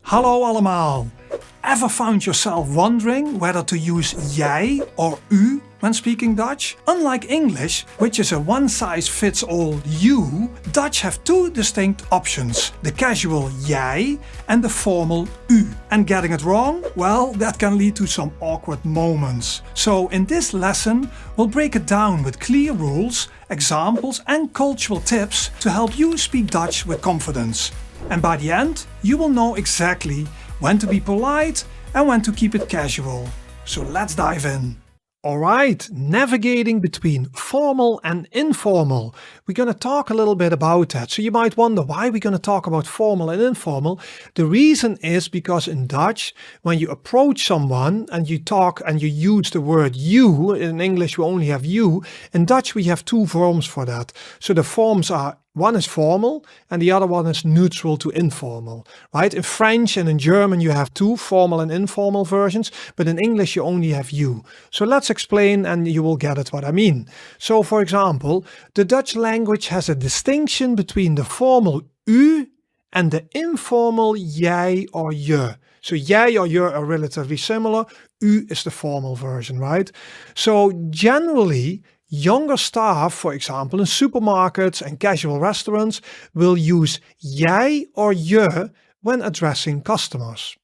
Hallo allemaal! Ever found yourself wondering whether to use jij or u when speaking Dutch? Unlike English, which is a one-size-fits-all you, Dutch have two distinct options, the casual jij and the formal u. And getting it wrong? Well, that can lead to some awkward moments. So in this lesson, we'll break it down with clear rules, examples and cultural tips to help you speak Dutch with confidence. And by the end, you will know exactly when to be polite and when to keep it casual. So let's dive in. Alright, navigating between formal and informal. We're going to talk a little bit about that. So you might wonder why we're going to talk about formal and informal. The reason is because in Dutch, when you approach someone and you talk and you use the word you, in English we only have you, in Dutch we have two forms for that. So the forms are, one is formal and the other one is neutral to informal, right? In French and in German you have two formal and informal versions, but in English you only have you. So let's explain and you will get it what I mean. So for example, the Dutch language has a distinction between the formal u and the informal jij or je. So jij or je are relatively similar, u is the formal version, right? So generally, younger staff, for example, in supermarkets and casual restaurants, will use jij or je when addressing customers.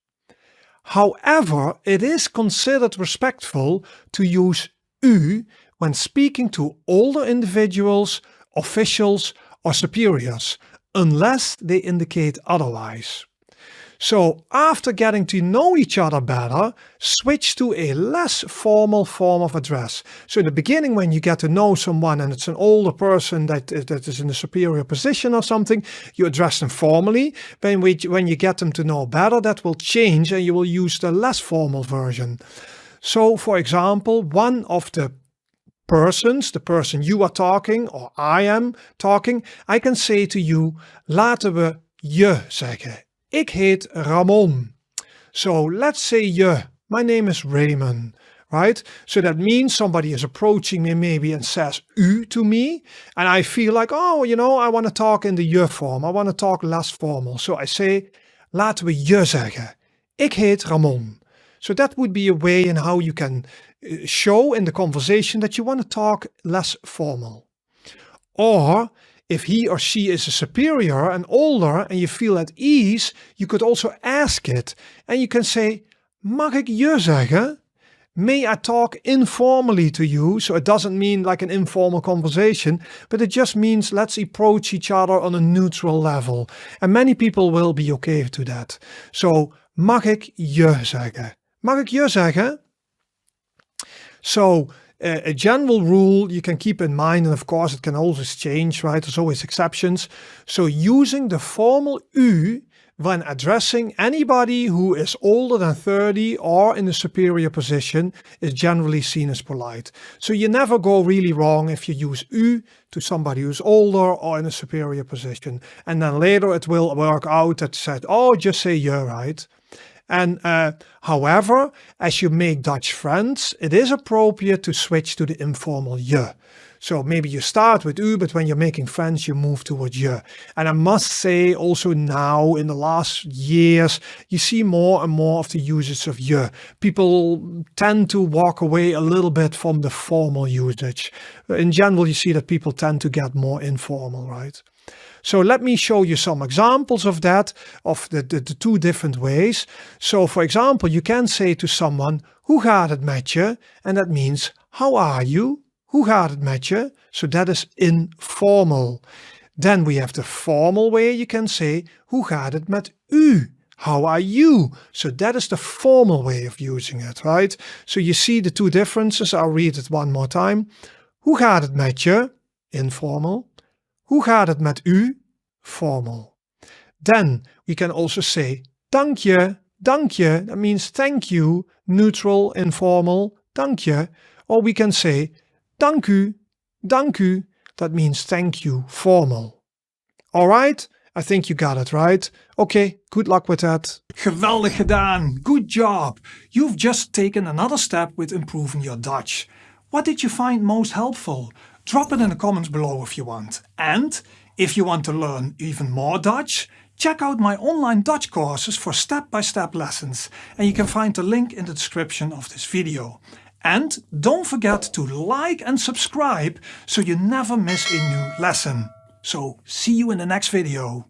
However, it is considered respectful to use u when speaking to older individuals, officials, or superiors, unless they indicate otherwise. So after getting to know each other better, switch to a less formal form of address. So in the beginning, when you get to know someone and it's an older person that is in a superior position or something, you address them formally. But when you get them to know better, that will change and you will use the less formal version. So for example, one of the persons, the person you are talking or I am talking, I can say to you, laten we je zeggen. Ik heet Ramon. So let's say je. My name is Raymond, right? So that means somebody is approaching me maybe and says u to me. And I feel like, oh, you know, I want to talk in the je form. I want to talk less formal. So I say, laten we je zeggen. Ik heet Ramon. So that would be a way in how you can show in the conversation that you want to talk less formal. Or if he or she is a superior and older and you feel at ease, you could also ask it. And you can say, mag ik je zeggen? May I talk informally to you? So it doesn't mean like an informal conversation, but it just means let's approach each other on a neutral level. And many people will be okay to that. So, mag ik je zeggen? Mag ik je zeggen? So, a general rule you can keep in mind, and of course it can always change, right? There's always exceptions. So using the formal u when addressing anybody who is older than 30 or in a superior position is generally seen as polite. So you never go really wrong if you use u to somebody who's older or in a superior position. And then later it will work out that said, oh, just say je, right? And however, as you make Dutch friends, it is appropriate to switch to the informal je. So maybe you start with u, but when you're making friends, you move towards je. And I must say also now in the last years, you see more and more of the usage of je. People tend to walk away a little bit from the formal usage. In general, you see that people tend to get more informal, right? So let me show you some examples of that, of the two different ways. So for example, you can say to someone, hoe gaat het met je? And that means, how are you? Hoe gaat het met je? So that is informal. Then we have the formal way. You can say, hoe gaat het met u? How are you? So that is the formal way of using it, right? So you see the two differences. I'll read it one more time. Hoe gaat het met je? Informal. Hoe gaat het met u? Formal. Then we can also say dank je, dank je. That means thank you, neutral, informal, dank je. Or we can say dank u, dank u. That means thank you, formal. Alright? I think you got it right. Okay, good luck with that. Geweldig gedaan. Good job. You've just taken another step with improving your Dutch. What did you find most helpful? Drop it in the comments below if you want. And if you want to learn even more Dutch, Check out my online Dutch courses for step-by-step lessons, and you can find the link in the description of this video. And don't forget to like and subscribe so you never miss a new lesson. So see you in the next video.